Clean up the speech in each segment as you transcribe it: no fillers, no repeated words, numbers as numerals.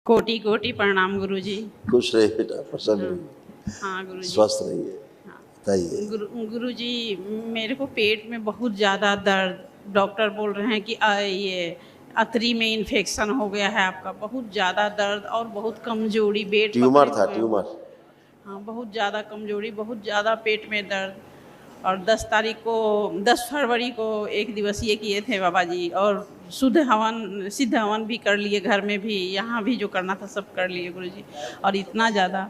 कोटि कोटि प्रणाम गुरुजी। खुश रहिए बेटा, प्रसन्न रहिए, हाँ गुरुजी। स्वस्थ रहिए। हाँ। बताइए। गुरुजी, मेरे को पेट में बहुत ज़्यादा दर्द, डॉक्टर बोल रहे हैं कि ये अतरी में इन्फेक्शन हो गया है आपका। बहुत ज़्यादा दर्द और बहुत कमजोरी, पेट ट्यूमर पकड़े था, हुए हैं। ट्यूमर। हाँ, बहुत ज़्यादा कमजोरी, बहुत ज़्यादा पेट में दर्द। और 10 फरवरी को एक दिवसीय किए थे बाबा जी, और सिद्ध हवन भी कर लिए, घर में भी, यहाँ भी जो करना था सब कर लिए गुरुजी। और इतना ज़्यादा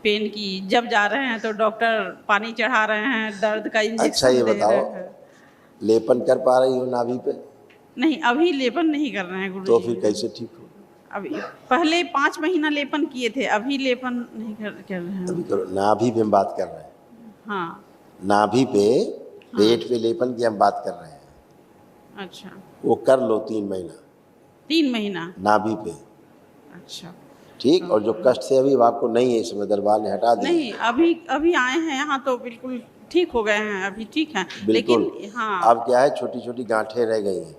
पेन की जब जा रहे हैं तो डॉक्टर पानी चढ़ा रहे हैं, दर्द का अच्छा इंजेक्शन ये दे रहे बताओ, हैं। लेपन कर पा रही हो नाभि पे? नहीं, अभी लेपन नहीं कर रहे हैं तो गुरुजी। फिर कैसे ठीक हो? अभी पहले 5 महीना लेपन किए थे, अभी लेपन नहीं कर रहे हैं। अभी करो। नाभि पे हम बात कर रहे हैं। हाँ। नाभि पे, हाँ। पेट पे लेपन की हम बात कर रहे हैं। अच्छा। वो कर लो 3 महीना 3 महीना। नाभि पे। अच्छा। ठीक। और जो कष्ट थे अभी आपको नहीं है, इसमें दरबार ने हटा दिया। नहीं, अभी आए हैं यहाँ तो बिल्कुल ठीक हो गए हैं, अभी ठीक हैं। बिल्कुल। लेकिन हाँ। अब क्या है, छोटी छोटी गांठें रह गई हैं।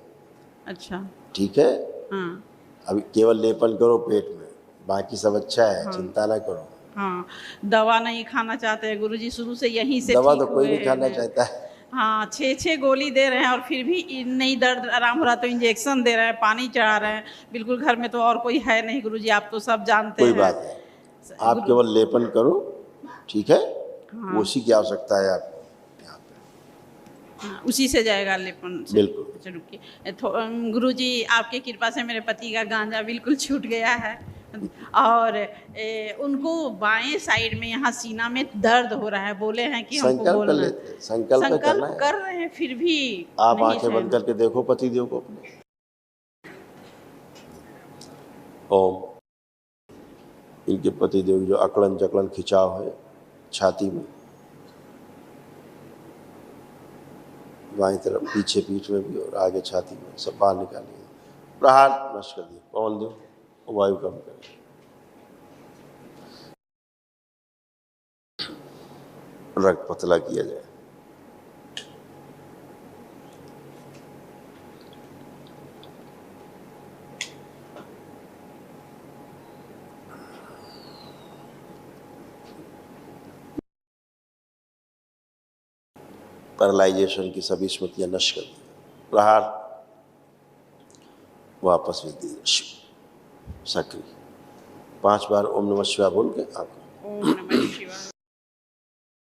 अच्छा। ठीक है। हाँ। अभी केवल लेपन करो पेट में, बाकी सब अच्छा है। हाँ। चिंता ना करो। हाँ, दवा नहीं खाना चाहते हैं गुरुजी, शुरू से यहीं से दवा ठीक तो कोई हुए नहीं खाना हैं। चाहता है। हाँ, 6 गोली दे रहे हैं और फिर भी नहीं दर्द आराम हो रहा, तो इंजेक्शन दे रहे हैं, पानी चढ़ा रहे हैं। बिल्कुल घर में तो और कोई है नहीं गुरुजी, आप तो सब जानते कोई हैं। बात नहीं, आप केवल लेपन करो। ठीक है। हाँ। उसी की आवश्यकता है आपको यहाँ पे। हाँ, उसी से जाएगा लेपन से। बिल्कुल। अच्छा रुकिए, गुरुजी आपके कृपा से मेरे पति का गांजा बिल्कुल छूट गया है। और उनको बाएं साइड में यहाँ सीना में दर्द हो रहा है, बोले हैं कि हमको संकल्प कर बोलना। लेते हैं, संकल्प करना है। कर रहे हैं फिर भी आप नहीं आंखें बंद करके देखो पतिदेव को अपने। ओम। इनके पतिदेव जो अकड़न जकड़न खिंचाव है छाती में, बाएं तरफ, पीछे पीठ में भी और आगे छाती में, सब बाहर निकालिए। प्रहार नष्ट कर दिए। पवन देव वायु कम करें। रक्त पतला किया जाए। पैरालाइजेशन की सभी स्मृतियां नष्ट कर दी। प्रहार वापस भेज दीजिए। सक्रिय 5 बार ओम नमः शिवाय बोल के आपको। ओम नमः शिवाय,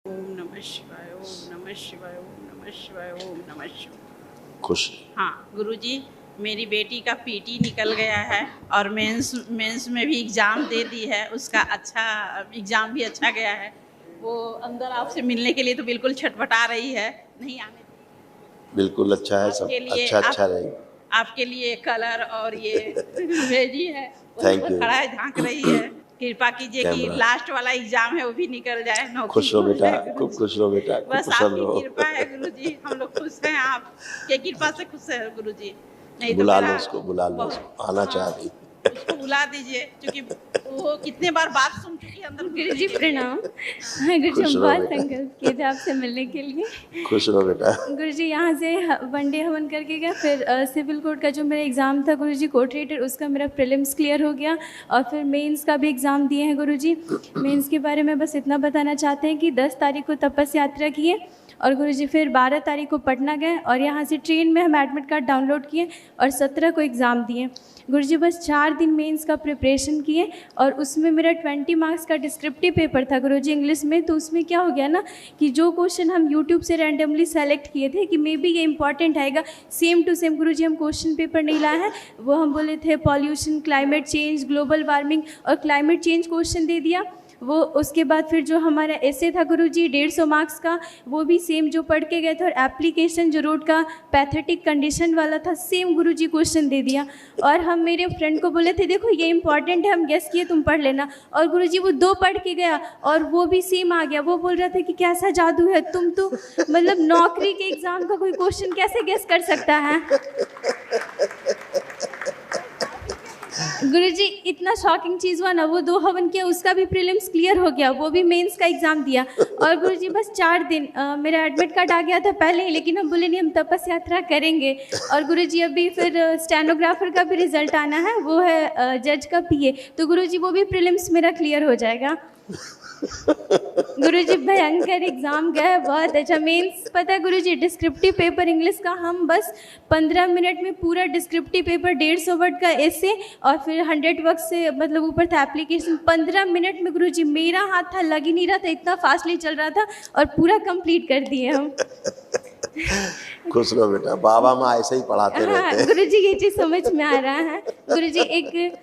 ओम नमः शिवाय, ओम नमः शिवाय, ओम नमः शिवाय, ओम नमः शिवाय। खुश। हाँ गुरुजी, मेरी बेटी का पीटी निकल गया है और मेंस में भी एग्ज़ाम दे दी है, उसका अच्छा एग्ज़ाम भी अच्छा गया है। वो अंदर आपसे मिलने के लिए तो बिल्कुल छटपटा रही है, नहीं आने दी। बिल्कुल अच्छा है, सब अच्छा रहेगा। आपके लिए कलर और ये भेजी है, थैंक वो यू। खड़ा है, झांक रही है। कृपा कीजिए कि लास्ट वाला एग्जाम है वो भी निकल जाए, नौकरी खुश रहो हो बेटा, जाए गुरुजी। खूब खुश रहो बेटा, खूब बस प्रसन्न आपकी रहो। कृपा है गुरुजी, हम लोग खुश हैं, आपके कृपा से खुश है गुरुजी। नहीं तो बुला लो मेरा उसको, बुला लो उसको, आना हाँ, चाह रही। उसको बुला दीजिए, क्योंकि वो कितने बार बात सुन चुकी है अंदर। गुरुजी प्रणाम। गुरुजी खुश हम रहो बहुत बेटा। संकल्प किए थे आपसे मिलने के लिए। खुश रहो बेटा। गुरुजी यहाँ से वनडे हवन करके गया, फिर सिविल कोर्ट का जो मेरा एग्ज़ाम था गुरुजी, कोर्ट रेटर, उसका मेरा प्रीलिम्स क्लियर हो गया और फिर मेंस का भी एग्ज़ाम दिए हैं गुरुजी। मेंस के बारे में बस इतना बताना चाहते हैं कि 10 तारीख को तपस यात्रा किए और गुरुजी फिर 12 तारीख को पटना गए और यहाँ से ट्रेन में हम एडमिट कार्ड डाउनलोड किए और 17 को एग्ज़ाम दिए। गुरुजी बस 4 दिन मेंस का प्रिपरेशन किए और उसमें मेरा 20 मार्क्स का डिस्क्रिप्टिव पेपर था गुरुजी इंग्लिश में। तो उसमें क्या हो गया ना कि जो क्वेश्चन हम यूट्यूब से रैंडमली सेलेक्ट किए थे कि मे बी ये इंपॉर्टेंट आएगा, सेम टू सेम गुरुजी हम क्वेश्चन पेपर नहीं लाए हैं। वो हम बोले थे pollution, climate change, global warming और क्लाइमेट चेंज क्वेश्चन दे दिया। वो उसके बाद फिर जो हमारा ऐसे था गुरुजी 150 मार्क्स का, वो भी सेम जो पढ़ के गए थे और एप्लीकेशन जो रोड का पैथेटिक कंडीशन वाला था, सेम गुरुजी क्वेश्चन दे दिया। और हम मेरे फ्रेंड को बोले थे देखो ये इंपॉर्टेंट है, हम गेस किए, तुम पढ़ लेना। और गुरुजी वो 2 पढ़ के गया और वो भी सेम आ गया। वो बोल रहा था कि कैसा जादू है, तुम तो मतलब नौकरी के एग्ज़ाम का कोई क्वेश्चन कैसे गेस कर सकता है। गुरुजी इतना शॉकिंग चीज़ हुआ ना, वो 2 हवन किया, उसका भी प्रीलिम्स क्लियर हो गया, वो भी मेंस का एग्ज़ाम दिया। और गुरुजी बस 4 दिन मेरा एडमिट कार्ड आ गया था पहले ही, लेकिन हम बोले नहीं हम तपस यात्रा करेंगे। और गुरुजी अभी फिर स्टेनोग्राफर का भी रिजल्ट आना है, वो है जज का पीए, तो गुरुजी वो भी प्रीलिम्स मेरा क्लियर हो जाएगा। गुरुजी भयंकर एग्जाम गया है, बहुत अच्छा। मेंस पता है गुरुजी, डिस्क्रिप्टिव पेपर इंग्लिश का हम बस 15 मिनट में पूरा डिस्क्रिप्टिव पेपर 150 वर्ड का ऐसे और फिर 100 वर्ड से मतलब ऊपर था एप्लीकेशन, 15 मिनट में गुरुजी मेरा हाथ था लग ही नहीं रहा था, इतना फास्टली चल रहा था और पूरा कंप्लीट कर दिए हम। खुश रहो बेटा, बाबा माँ ऐसे ही पढ़ाते हाँ रहते हैं। गुरुजी ये चीज़ समझ में आ रहा है। गुरुजी एक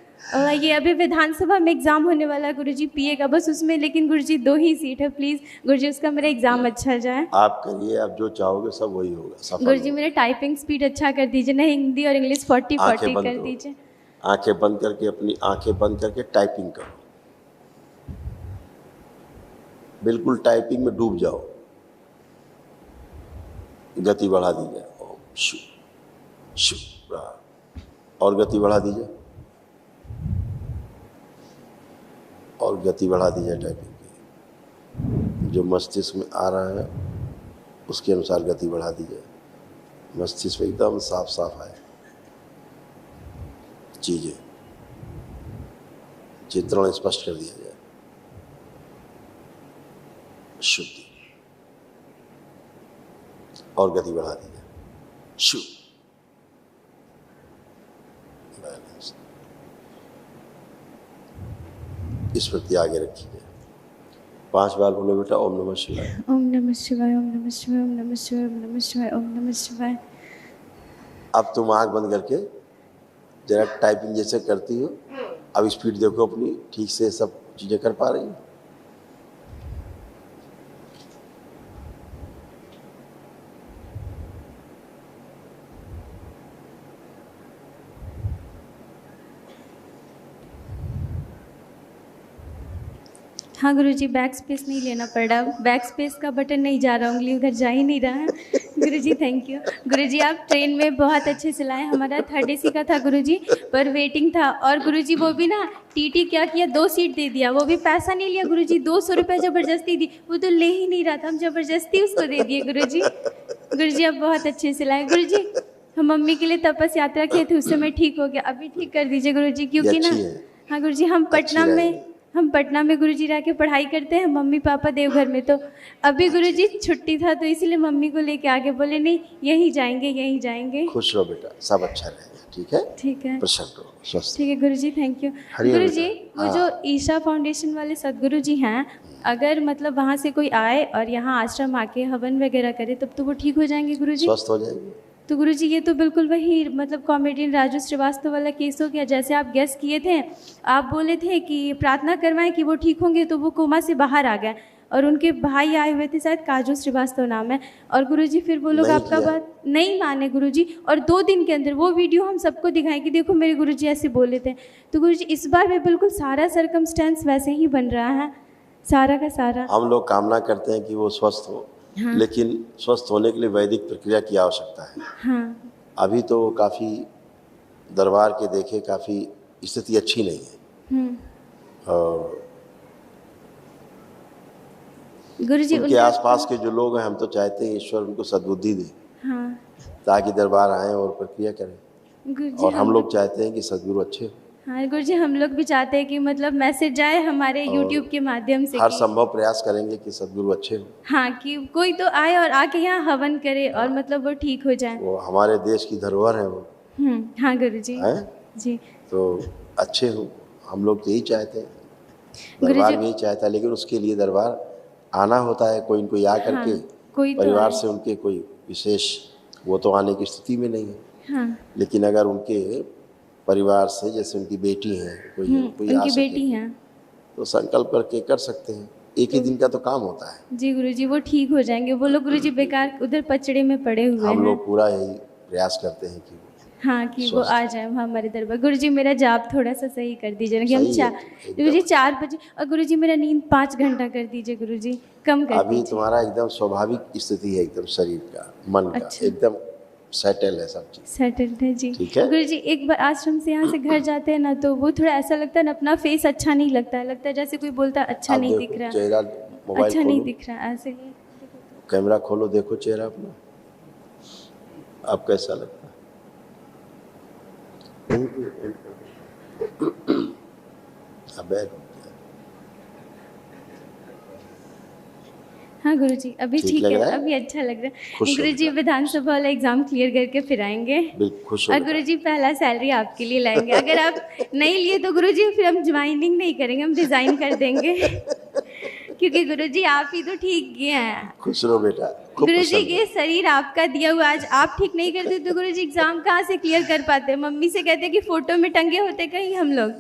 ये अभी विधानसभा में एग्ज़ाम होने वाला है गुरुजी पीए का, बस उसमें लेकिन गुरुजी 2 ही सीट है, प्लीज़ गुरुजी उसका मेरा एग्ज़ाम अच्छा जाए। आप करिए, आप जो चाहोगे सब वही होगा, सफल गुरुजी होगा। मेरा टाइपिंग स्पीड अच्छा कर दीजिए ना, हिंदी और इंग्लिश 40-40 आंखें बंद कर करो। दीजिए। आंखें बंद करके, अपनी आंखें बंद करके टाइपिंग करो, बिल्कुल टाइपिंग में डूब जाओ, गति बढ़ा दीजिए, ओम शु शु, और गति बढ़ा दीजिए, और गति बढ़ा दीजिए टाइपिंग की। जो मस्तिष्क में आ रहा है उसके अनुसार गति बढ़ा दीजिए, मस्तिष्क में एकदम साफ साफ आए चीजें, चित्रण स्पष्ट कर दिया जाए, शुद्धि, और गति बढ़ा दीजिए, शु, बैलेंस, इस प्रति आगे रखिए। 5 बार बोलो बेटा, ओम नमः शिवाय, ओम नमः शिवाय, ओम नमः शिवाय, ओम नमः शिवाय, ओम नमः शिवाय, ओम नमः शिवाय। अब तुम आंख बंद करके जरा टाइपिंग जैसे करती हो, अब स्पीड देखो अपनी, ठीक से सब चीजें कर पा रही हो? हाँ गुरुजी, बैक स्पेस नहीं लेना पड़ रहा, बैक स्पेस का बटन नहीं जा रहा, उंगली उधर जा ही नहीं रहा है। गुरुजी थैंक यू। गुरुजी आप ट्रेन में बहुत अच्छे चलाए, हमारा 3rd AC का था गुरुजी, पर वेटिंग था। और गुरुजी वो भी ना टीटी क्या किया, 2 सीट दे दिया, वो भी पैसा नहीं लिया गुरुजी, 200 रुपये ज़बरदस्ती दी, वो तो ले ही नहीं रहा था, हम ज़बरदस्ती उसको दे दिए गुरुजी। गुरुजी आप बहुत अच्छे चलाए गुरुजी। हम मम्मी के लिए तपस यात्रा किए थे, उस समय ठीक हो गया, अभी ठीक कर दीजिए गुरुजी, क्योंकि ना हाँ गुरुजी हम पटना में गुरुजी रह के पढ़ाई करते हैं, मम्मी पापा देवघर में, तो अभी गुरुजी छुट्टी था तो इसलिए मम्मी को लेके आगे, बोले नहीं यहीं जाएंगे। खुश रहो बेटा, सब अच्छा रहेगा, ठीक है? ठीक है, प्रसन्न रहो, स्वस्थ। ठीक है गुरुजी, थैंक यू। गुरुजी वो जो ईशा फाउंडेशन वाले सदगुरु जी हैं, अगर मतलब वहाँ से कोई आए और यहाँ आश्रम आके हवन वगैरह करे तब तो वो ठीक हो जाएंगे गुरुजी? स्वस्थ हो जाएंगे। तो गुरुजी ये तो बिल्कुल वही मतलब कॉमेडियन राजू श्रीवास्तव वाला केस हो गया, जैसे आप गेस किए थे, आप बोले थे कि प्रार्थना करवाएं कि वो ठीक होंगे, तो वो कोमा से बाहर आ गए और उनके भाई आए हुए थे, शायद काजू श्रीवास्तव नाम है, और गुरुजी फिर वो लोग आपका बात नहीं माने गुरुजी, और 2 दिन के अंदर वो वीडियो हम सबको दिखाएं कि देखो मेरे गुरुजी ऐसे बोले थे। तो गुरुजी इस बार भी बिल्कुल सारा सर्कमस्टेंस वैसे ही बन रहा है, सारा का सारा। हम लोग कामना करते हैं कि वो स्वस्थ हो, हाँ। लेकिन स्वस्थ होने के लिए वैदिक प्रक्रिया की आवश्यकता है। हाँ। अभी तो काफ़ी दरबार के देखे काफ़ी स्थिति अच्छी नहीं है, और गुरुजी उनके आसपास के जो लोग हैं, हम तो चाहते हैं ईश्वर उनको सद्बुद्धि दे, हाँ। ताकि दरबार आए और प्रक्रिया करें, और हम लोग चाहते हैं कि सदगुरु अच्छे हो। हाँ गुरुजी, हम लोग भी चाहते हैं कि मतलब मैसेज जाए हमारे YouTube के माध्यम से, हर संभव प्रयास करेंगे कि सदगुरु अच्छे हो। हाँ, कि कोई तो आए और आके यहाँ हवन करे और मतलब वो ठीक हो जाए। वो हमारे देश की धरोहर है वो। हाँ गुरुजी जी, तो अच्छे हो, हम लोग तो यही चाहते हैं, दरबार भी यही चाहता है, लेकिन उसके लिए दरबार आना होता है, कोई इनको या करके, कोई परिवार से उनके कोई विशेष, वो तो आने की स्थिति में नहीं है, हाँ। लेकिन अगर उनके परिवार से, जैसे उनकी बेटी है, कोई उनकी बेटी है, तो संकल्प करके कर सकते हैं, एक ही दिन का तो काम होता है। जी गुरुजी, वो ठीक हो जाएंगे, वो लोग गुरुजी बेकार उधर पचड़े में पड़े हुए हैं। हम लोग पूरा यही प्रयास करते हैं कि हाँ, कि वो आ जाए हमारे दरबार। गुरुजी मेरा जाप थोड़ा सा सही कर दीजिए ना, कि हम गुरुजी 4 बजे, और गुरुजी मेरा नींद 5 घंटा कर दीजिए गुरुजी, कम कर अभी तुम्हारा एकदम स्वाभाविक स्थिति है, एकदम शरीर का, मन का एकदम सेटल है सब चीज़। सेटल्ड है जी। ठीक है। गुरुजी एक बार आश्रम से यहाँ से घर जाते हैं ना, तो वो थोड़ा ऐसा लगता है ना, अपना फेस अच्छा नहीं लगता है, लगता है जैसे कोई बोलता है अच्छा आप नहीं देखो दिख रहा, चेहरा, मोबाइल अच्छा नहीं खोलो, दिख रहा, ऐसे ही। कैमरा खोलो, देखो चेहरा अपना, आप कैसा लगता है? अबे हाँ गुरुजी अभी ठीक ठीक लग है, रहा है? अभी अच्छा लग रहा है। खुश हो गुरुजी बेटा। विधानसभा वाला एग्जाम क्लियर करके फिर आएंगे। बिल्कुल खुश हो और बेटा। गुरुजी पहला सैलरी आपके लिए लाएंगे। अगर आप नहीं लिए तो गुरुजी फिर हम ज्वाइनिंग नहीं करेंगे, हम रिजाइन कर देंगे। क्योंकि गुरुजी आप ही तो ठीक किए हैं। खुश रहो बेटा, खूब गुरुजी पसंद है। ये शरीर आपका दिया हुआ, आज आप ठीक नहीं करते तो गुरुजी एग्जाम कहाँ से क्लियर कर पाते? मम्मी से कहते कि फोटो में टंगे होते कहीं हम लोग।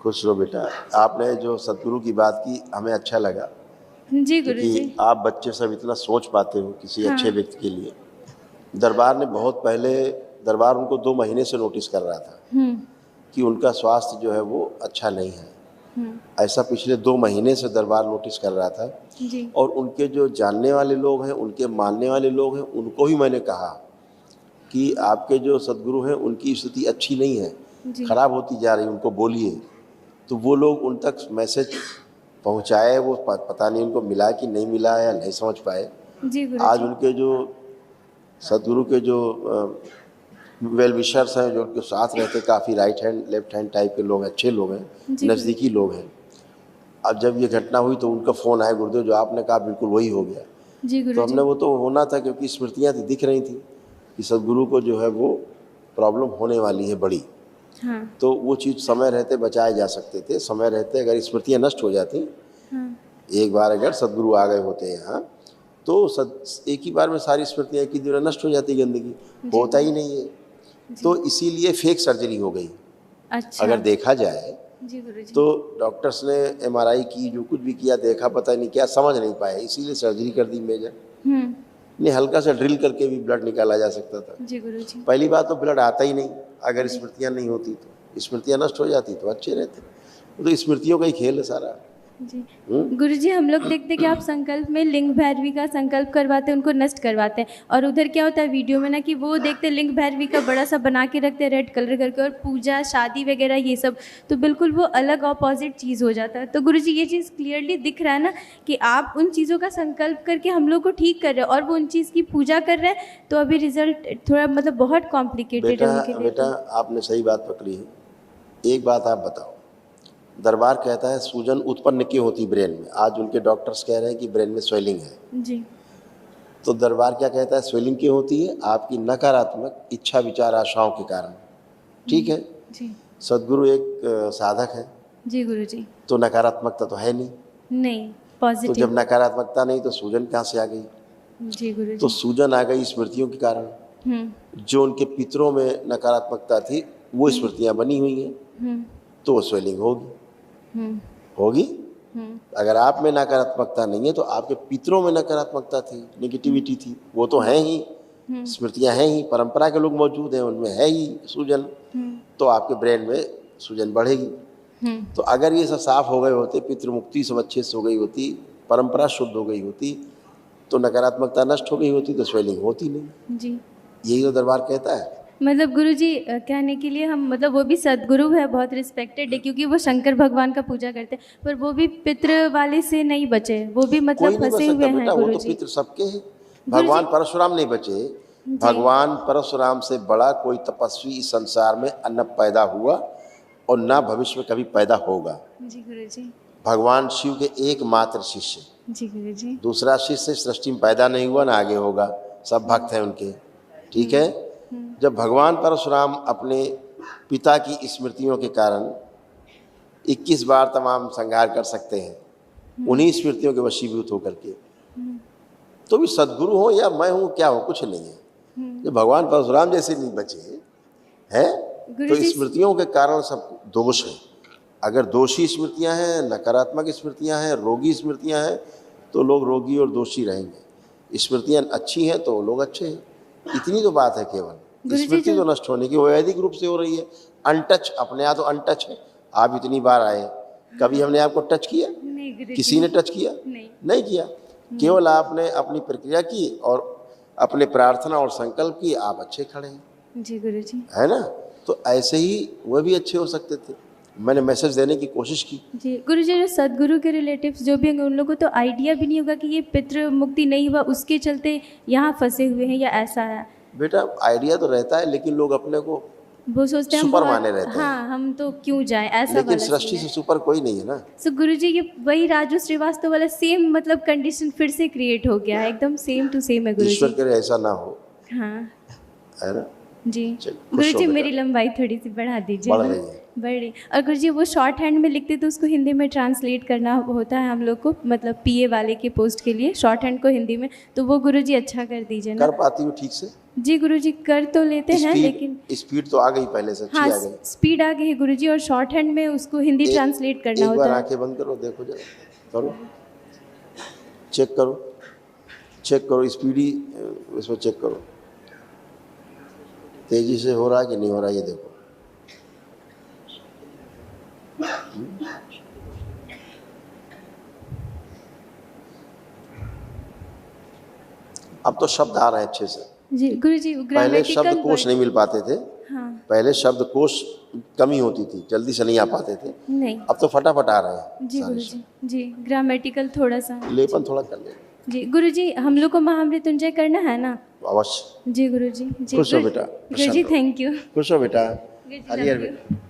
खुश रहो बेटा। आपने जो सदगुरु की बात की हमें अच्छा लगा, जी गुरुजी। क्योंकि आप बच्चे सब इतना सोच पाते हो किसी हाँ। अच्छे व्यक्ति के लिए। दरबार ने बहुत पहले, दरबार उनको 2 महीने से नोटिस कर रहा था कि उनका स्वास्थ्य जो है वो अच्छा नहीं है। ऐसा पिछले 2 महीने से दरबार नोटिस कर रहा था। जी। और उनके जो जानने वाले लोग हैं, उनके मानने वाले लोग हैं, उनको ही मैंने कहा कि आपके जो सदगुरु हैं उनकी स्थिति अच्छी नहीं है, जी। खराब होती जा रही है, उनको बोलिए। तो वो लोग उन तक मैसेज पहुंचाए, वो पता नहीं उनको मिला कि नहीं मिला या नहीं समझ पाए। जी गुरुजी। आज उनके जो सदगुरु के जो वेल विशर्स हैं, जो उनके साथ रहते, काफ़ी right hand left hand type के लोग हैं, अच्छे लोग हैं, नज़दीकी लोग हैं। अब जब ये घटना हुई तो उनका फ़ोन आया, गुरुदेव जो आपने कहा बिल्कुल वही हो गया। जी तो गुरुजी। हमने, वो तो होना था क्योंकि स्मृतियाँ दिख रही थी कि सदगुरु को जो है वो प्रॉब्लम होने वाली है बड़ी। हाँ। तो वो चीज़ समय रहते बचाए जा सकते थे। समय रहते अगर स्मृतियाँ नष्ट हो जाती, हाँ। एक बार अगर सदगुरु आ गए होते हैं यहाँ, तो एक ही बार में सारी स्मृतियाँ एक ही दिन नष्ट हो जाती, गंदगी होता ही नहीं है। तो इसीलिए फेक सर्जरी हो गई। अच्छा। अगर देखा जाए जी गुरुजी। तो डॉक्टर्स ने MRI की, जो कुछ भी किया, देखा पता नहीं क्या, समझ नहीं पाए, इसीलिए सर्जरी कर दी मेजर। नहीं, हल्का सा ड्रिल करके भी ब्लड निकाला जा सकता था। जी गुरुजी। पहली बात तो ब्लड आता ही नहीं, अगर स्मृतियाँ नहीं होती तो। स्मृतियाँ नष्ट हो जाती तो अच्छे रहते। तो स्मृतियों का ही खेल है सारा। जी गुरुजी, हम लोग देखते कि आप संकल्प में लिंग भैरवी का संकल्प करवाते हैं, उनको नष्ट करवाते हैं। और उधर क्या होता है वीडियो में ना, कि वो देखते लिंग भैरवी का बड़ा सा बना के रखते हैं रेड कलर करके, और पूजा शादी वगैरह ये सब, तो बिल्कुल वो अलग अपोजिट चीज़ हो जाता है। तो गुरुजी ये चीज़ क्लियरली दिख रहा है ना कि आप उन चीज़ों का संकल्प करके हम लोग को ठीक कर रहे हैं, और वो उन चीज़ की पूजा कर रहे हैं। तो अभी रिजल्ट थोड़ा मतलब बहुत कॉम्प्लिकेटेड है उनके लिए। बेटा आपने सही बात पकड़ी है। एक बात आप बताओ, दरबार कहता है सूजन उत्पन्न क्यों होती ब्रेन में? आज उनके डॉक्टर्स कह रहे हैं कि ब्रेन में स्वेलिंग है। जी। तो दरबार क्या कहता है स्वेलिंग क्यों होती है? आपकी नकारात्मक इच्छा विचार आशाओं के कारण। ठीक है। जी। सदगुरु एक साधक है। जी गुरुजी। तो नकारात्मकता तो है नहीं। तो पॉजिटिव। जब नकारात्मकता नहीं तो सूजन कहाँ से आ गई? जी गुरुजी। तो सूजन आ गई स्मृतियों के कारण। जो उनके पितरों में नकारात्मकता थी वो स्मृतियाँ बनी हुई हैं, तो वो स्वेलिंग होगी। अगर आप में नकारात्मकता नहीं है तो आपके पितरों में नकारात्मकता थी, नेगेटिविटी थी, वो तो है ही, स्मृतियां हैं ही, परंपरा के लोग मौजूद हैं, उनमें है ही सूजन। तो आपके ब्रेन में सूजन बढ़ेगी। तो अगर ये सब साफ हो गए होते, पितृ मुक्ति सब अच्छे से हो गई होती, परंपरा शुद्ध हो गई होती, तो नकारात्मकता नष्ट हो गई होती, तो स्वेलिंग होती नहीं। जी। यही तो दरबार कहता है। मतलब गुरुजी कहने के लिए हम, मतलब वो भी सदगुरु है, बहुत रिस्पेक्टेड है, क्योंकि वो शंकर भगवान का पूजा करते हैं, पर वो भी पितृ वाले से नहीं बचे, वो भी मतलब फंसे हुए हैं बेटा, वो तो गुरुजी। पितृ सबके हैं। भगवान परशुराम नहीं बचे। भगवान परशुराम से बड़ा कोई तपस्वी इस संसार में न पैदा हुआ और न भविष्य में कभी पैदा होगा। जी गुरुजी। भगवान शिव के एकमात्र शिष्य। जी गुरुजी। दूसरा शिष्य सृष्टि में पैदा नहीं हुआ, ना आगे होगा, सब भक्त हैं उनके। ठीक है। जब भगवान परशुराम अपने पिता की स्मृतियों के कारण 21 बार तमाम संहार कर सकते हैं, उन्हीं स्मृतियों के वशीभूत होकर के, तो भी सदगुरु हो या मैं हूँ, क्या हो, कुछ नहीं है। जब भगवान परशुराम जैसे नहीं बचे हैं, तो स्मृतियों के कारण सब दोष है। अगर दोषी स्मृतियाँ हैं, नकारात्मक स्मृतियाँ हैं, रोगी स्मृतियाँ हैं, तो लोग रोगी और दोषी रहेंगे। स्मृतियाँ अच्छी हैं तो लोग अच्छे हैं। इतनी तो बात है केवल। स्मृति तो नष्ट होने की वैदिक रूप से हो रही है। अनटच, अपने यहाँ तो अनटच है। आप इतनी बार आए, कभी हमने आपको टच किया? नहीं। किसी ने टच किया? नहीं किया। केवल आपने अपनी प्रक्रिया की और अपने प्रार्थना और संकल्प की, आप अच्छे खड़े हैं। जी गुरुजी। है ना? तो ऐसे ही वह भी अच्छे हो सकते थे। मैंने मैसेज देने की कोशिश की। जी गुरुजी, जो सदगुरु के रिलेटिव्स जो भी होंगे उन लोगों को तो आइडिया भी नहीं होगा कि ये पितृ मुक्ति नहीं हुआ, उसके चलते यहाँ फंसे हुए हैं या ऐसा है। बेटा आइडिया तो रहता है, लेकिन लोग अपने को वो सोचते हैं सुपर माने रहते हैं। हाँ, हम तो क्यों जाएं, ऐसा लेकिन वाला सृष्टि सीन से है। सुपर कोई नहीं है ना। सो गुरुजी, ये वही राजू श्रीवास्तव वाला सेम मतलब कंडीशन फिर से क्रिएट हो गया है, एकदम सेम टू सेम है ईश्वर गुरुजी। करे ऐसा ना हो। हाँ है ना? जी चल, खुश हो गुरुजी, बेटा। मेरी लंबाई थोड़ी सी बढ़ा दीजिए बढ़ ना। रही है। बढ़ रही। और गुरुजी वो शॉर्ट हैंड में लिखते तो उसको हिंदी में ट्रांसलेट करना होता है हम लोग को, मतलब पीए वाले के पोस्ट के लिए शॉर्ट हैंड को हिंदी में, तो वो गुरुजी अच्छा कर दीजिए ना। कर पाती हूँ ठीक से? जी गुरुजी, कर तो लेते हैं लेकिन स्पीड तो आ गई पहले से, अच्छी हाँ आ गई। स्पीड आ गई है गुरुजी, और शॉर्ट हैंड में उसको हिंदी ट्रांसलेट करना एक बार होता है। आंखें बंद करो, देखो जरा, करो, चेक करो, चेक करो स्पीडी, इसमें चेक करो तेजी से हो रहा है कि नहीं हो रहा है, ये देखो। अब तो शब्द आ रहे हैं अच्छे से। जी गुरुजी, पहले शब्द कोश नहीं मिल पाते थे। हाँ पहले शब्द कोश कमी होती थी, जल्दी से नहीं आ पाते थे। नहीं। अब तो फटाफट आ रहे हैं जी सारे गुरुजी, जी ग्रामेटिकल थोड़ा सा। शब्द। लेपन थोड़ा कर ले। जी गुरुजी, हम लोग को महामृत्युंजय करना है ना? अवश्य। जी गुरुजी। जी खुश हो बेटा, गुरुजी, थैंक यू। खुश हो बेटा। गुरुजी, हरिहर love you। बेटा।